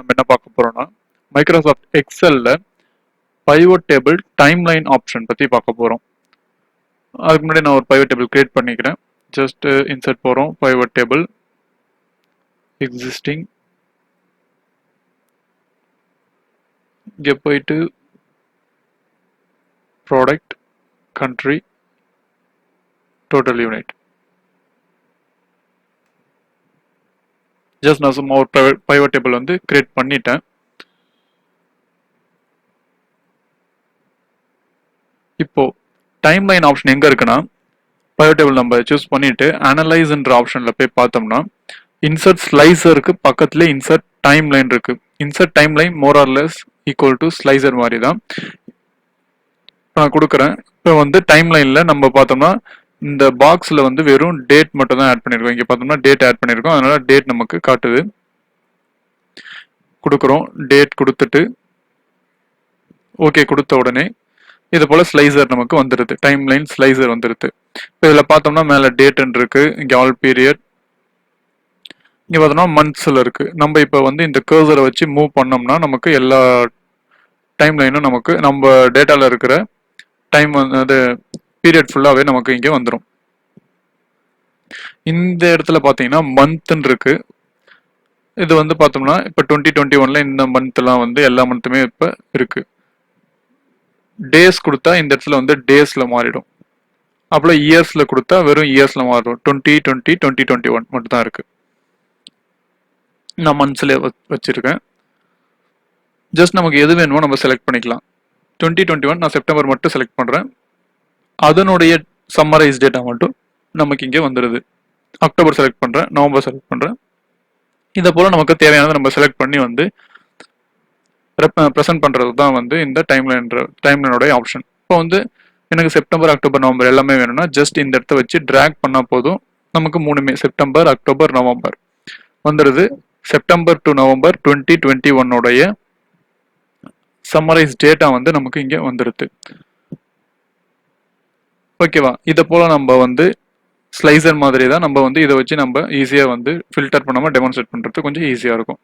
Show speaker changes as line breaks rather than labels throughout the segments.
நம்ம என்ன பார்க்க போறோம்னா மைக்ரோசாஃப்ட் எக்ஸல்ல பைவோட் டேபிள் டைம்லைன் ஆப்ஷன் பத்தி பார்க்க போறோம். அதுக்கு முன்னாடி நான் ஒரு பைவோட் டேபிள் கிரியேட் பண்ணிக்கிறேன். ஜஸ்ட் இன்சர்ட் போறோம், பைவோட் டேபிள் எக்ஸிஸ்டிங், இங்க போயிட்டு product, country, total unit. Just நான் சும்மா ஒரு பைவோட் டேபிள் வந்து கிரியேட் பண்ணிட்டேன். இப்போ டைம்லைன் ஆப்ஷன் எங்க இருக்குன்னா பைவோட் டேபிள் நம்ம சூஸ் பண்ணிட்டு அனலைஸ்ன்ற ஆப்ஷன்ல போய் பார்த்தோம்னா இன்சர்ட் ஸ்லைசருக்கு பக்கத்துல இன்சர்ட் டைம்லைன் இருக்கு. Insert timeline more or less equal to slicer மாதிரி தான் நான் கொடுக்குறேன். இப்போ வந்து டைம்லைன்ல நம்ம பார்த்தோம்னா இந்த பாக்ஸ்ல வந்து வெறும் டேட் மட்டும் தான் ஆட் பண்ணிருக்கோம். இங்க பார்த்தோம்னா டேட் ஆட் பண்ணிருக்கோம், அதனால டேட் நமக்கு காட்டுது. கொடுக்குறோம், டேட் கொடுத்துட்டு ஓகே கொடுத்த உடனே இது போல ஸ்லைசர் நமக்கு வந்துருது, டைம்லைன் ஸ்லைசர் வந்துருது. இப்போ இதில் பார்த்தோம்னா மேலே டேட்ன்னு இருக்கு, இங்கே ஆல் பீரியட், இங்கே பார்த்தோம்னா மந்த்ஸில் இருக்கு. நம்ம இப்போ வந்து இந்த கர்சரை வச்சு மூவ் பண்ணோம்னா நமக்கு எல்லா டைம்லைனும் நமக்கு நம்ம டேட்டாவில் இருக்கிற டைம் வந்து அது பீரியட் ஃபுல்லாகவே நமக்கு இங்கே வந்துடும். இந்த இடத்துல பார்த்தீங்கன்னா மந்த்ன்னு இருக்கு. இது வந்து பார்த்தோம்னா இப்போ 2021ல இந்த மந்த்லாம் வந்து எல்லா மந்த்துமே இப்போ இருக்கு. டேஸ் கொடுத்தா இந்த இடத்துல வந்து டேஸ்ல மாறிடும். அப்புறம் இயர்ஸ்ல கொடுத்தா வெறும் இயர்ஸ்ல மாறிடும். 2020 2021 மட்டும் தான் இருக்கு. நான் மந்த்ஸ்ல வச்சிருக்கேன். ஜஸ்ட் நமக்கு எது வேணுமோ நம்ம செலக்ட் பண்ணிக்கலாம். 2021 நான் செப்டம்பர் மட்டும் செலக்ட் பண்றேன். அதனுடைய சம்மரைஸ் டேட்டா மட்டும் நமக்கு இங்கே வந்துடுது. அக்டோபர் செலக்ட் பண்றேன், நவம்பர் செலக்ட் பண்றேன். இதை போல நமக்கு தேவையானதை நம்ம செலக்ட் பண்ணி வந்து ப்ரெசென்ட் பண்றது தான் வந்து இந்த டைம்லைனோட ஆப்ஷன். இப்போ வந்து எனக்கு செப்டம்பர், அக்டோபர், நவம்பர் எல்லாமே வேணும்னா ஜஸ்ட் இந்த இடத்த வச்சு டிராக் பண்ணா போதும். நமக்கு மூணுமே செப்டம்பர், அக்டோபர், நவம்பர் வந்துடுது. September to November 2021 summarise data வந்து நமக்கு இங்க வந்துடுது. ஓகேவா? இதை போல நம்ம வந்து ஸ்லைசர் மாதிரி தான் நம்ம வந்து இதை வச்சு நம்ம ஈஸியா வந்து ஃபில்டர் பண்ணாம டெமான்ஸ்ட்ரேட் பண்றது கொஞ்சம் ஈஸியா இருக்கும்.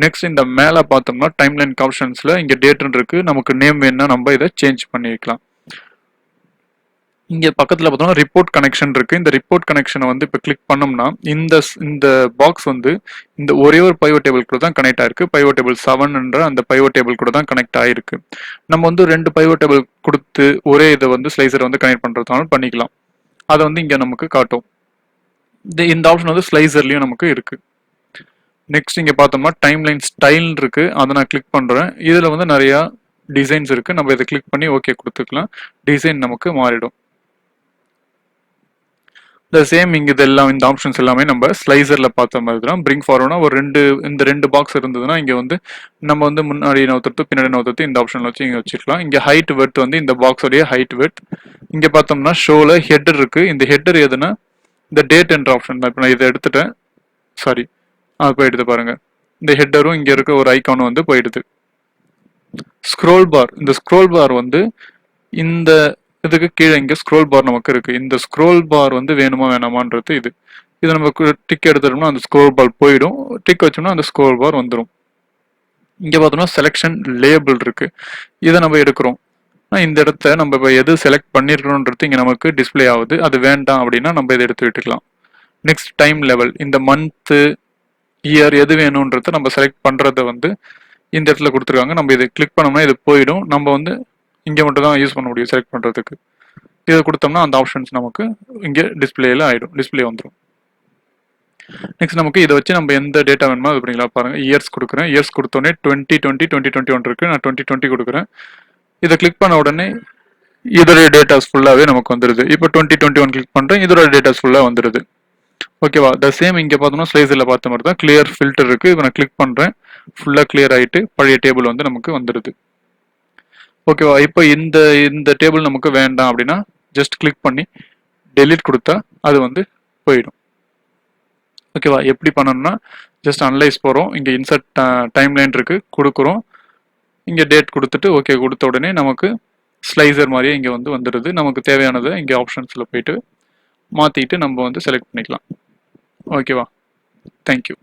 நெக்ஸ்ட் இந்த மேல பார்த்தோம்னா டைம்லைன் ஆப்ஷன்ஸ்ல இங்க டேட்னு இருக்கு. நமக்கு நேம் வேணும்னா நம்ம இதை சேஞ்ச் பண்ணிக்கலாம். இங்க பக்கத்துல பார்த்தோம்னா ரிப்போர்ட் கனெக்ஷன் இருக்கு. இந்த ரிப்போர்ட் கனெக்ஷனை வந்து இப்போ கிளிக் பண்ணோம்னா இந்த பாக்ஸ் வந்து இந்த ஒரே ஒரு பைவோட் டேபிள் கூட தான் கனெக்ட் ஆயிருக்கு. பைவோட் டேபிள் 7ன்ற அந்த பைவோட் டேபிள் கூட தான் கனெக்ட் ஆயிருக்கு. நம்ம வந்து 2 பைவோட் டேபிள் கொடுத்து ஒரே இதை வந்து ஸ்லைசரை வந்து கனெக்ட் பண்றதுனால பண்ணிக்கலாம். அதை வந்து இங்க நமக்கு காட்டும். இந்த ஆப்ஷன் வந்து ஸ்லைசர்லயும் நமக்கு இருக்கு. நெக்ஸ்ட் இங்க பார்த்தோம்னா டைம்லைன் ஸ்டைல் இருக்கு. அதை நான் கிளிக் பண்றேன். இதுல வந்து நிறைய டிசைன்ஸ் இருக்கு. நம்ம இதை கிளிக் பண்ணி ஓகே கொடுத்துக்கலாம். டிசைன் நமக்கு மாறிடும். இந்த சேம் இங்க இதெல்லாம் இந்த ஆப்ஷன்ஸ் எல்லாமே நம்ம ஸ்லைசர்ல பார்த்த மாதிரி தான். பிரிங் ஃபார்வர்ட்னா ஒரு இந்த ரெண்டு பாக்ஸ் இருந்ததுன்னா இங்க வந்து நம்ம வந்து முன்னாடி நவுத்துறது பின்னாடி நவுத்துறது இந்த ஆப்ஷன்ல வச்சு இங்க வச்சுக்கலாம். இங்க ஹைட் வெட் வந்து இந்த பாக்ஸோடைய ஹைட் வெட். இங்க பார்த்தோம்னா ஷோல ஹெட்டர் இருக்கு. இந்த ஹெட்டர் எதுனா இந்த டேட் என்ற ஆப்ஷன் தான். இப்போ நான் இதை எடுத்துட்டேன், சாரி போயிடுது பாருங்க. இந்த ஹெட்டரும் இங்க இருக்க ஒரு ஐக்கானும் வந்து போயிடுது. ஸ்க்ரோல் பார், இந்த ஸ்க்ரோல் பார் வந்து இந்த இதுக்கு கீழே இங்க ஸ்க்ரோல் பார் நமக்கு இருக்கு. இந்த ஸ்க்ரோல் பார் வந்து வேணுமா வேணாமான்றது இது நம்ம டிக் எடுத்துட்டோம்னா அந்த ஸ்க்ரோல் பார் போயிடும். டிக் வச்சோம்னா அந்த ஸ்க்ரோல் பார் வந்துடும். இங்க பார்த்தோம்னா செலக்ஷன் லேபிள் இருக்கு. இதை நம்ம எடுக்கிறோம். இந்த இடத்த நம்ம இப்போ எது செலக்ட் பண்ணிருக்கணும்ன்றது இங்க நமக்கு டிஸ்பிளே ஆகுது. அது வேண்டாம் அப்படின்னா நம்ம இதை எடுத்து விட்டுக்கலாம். நெக்ஸ்ட் டைம் லெவல், இந்த மந்த், இயர் எது வேணும்ன்றத நம்ம செலக்ட் பண்றத வந்து இந்த இடத்துல கொடுத்துருக்காங்க. நம்ம இதை கிளிக் பண்ணோம்னா இது போயிடும். நம்ம வந்து இங்க மட்டும் தான் யூஸ் பண்ண முடியும் செலக்ட் பண்றதுக்கு. இதை கொடுத்தோம்னா அந்த ஆப்ஷன்ஸ் நமக்கு இங்க டிஸ்பிளேல ஆயிடும், டிஸ்பிளே வந்துடும். நெக்ஸ்ட் நமக்கு இதை வச்சு நம்ம எந்த டேட்டா வேணுமோ அது பண்ணிக்கலாம். பாருங்க, இயர்ஸ் கொடுக்குறேன். இயர்ஸ் கொடுத்தோடனே 2020 2021 இருக்கு. நான் 2020 கொடுக்குறேன். இதை கிளிக் பண்ண உடனே இதோடைய டேட்டாஸ் ஃபுல்லாவே நமக்கு வந்துருது. இப்போ 2021 கிளிக் பண்றேன், இதோட டேட்டாஸ் ஃபுல்லா வந்துருது. ஓகேவா? த சேம் இங்க பார்த்தோம்னா ஸ்லைஸ்ல பார்த்த மாதிரி தான் கிளியர் ஃபில்டர் இருக்கு. இப்போ நான் கிளிக் பண்றேன், ஃபுல்லா கிளியர் ஆயிட்டு பழைய டேபிள் வந்து நமக்கு வந்துருது. ஓகேவா? இப்போ இந்த டேபிள் நமக்கு வேண்டாம் அப்படின்னா ஜஸ்ட் கிளிக் பண்ணி டெலீட் கொடுத்தா அது வந்து போயிடும். ஓகேவா? எப்படி பண்ணணும்னா ஜஸ்ட் அனலைஸ் போறோம். இங்க இன்சர்ட் டைம்லைன் இருக்கு, கொடுக்குறோம். இங்க டேட் கொடுத்துட்டு ஓகே கொடுத்த உடனே நமக்கு ஸ்லைசர் மாதிரியே இங்க வந்து வந்துடுது. நமக்கு தேவையானதை இங்க ஆப்ஷன்ஸ்ல போயிட்டு மாத்திட்டு நம்ம வந்து செலக்ட் பண்ணிக்கலாம். ஓகேவா? தேங்க்யூ.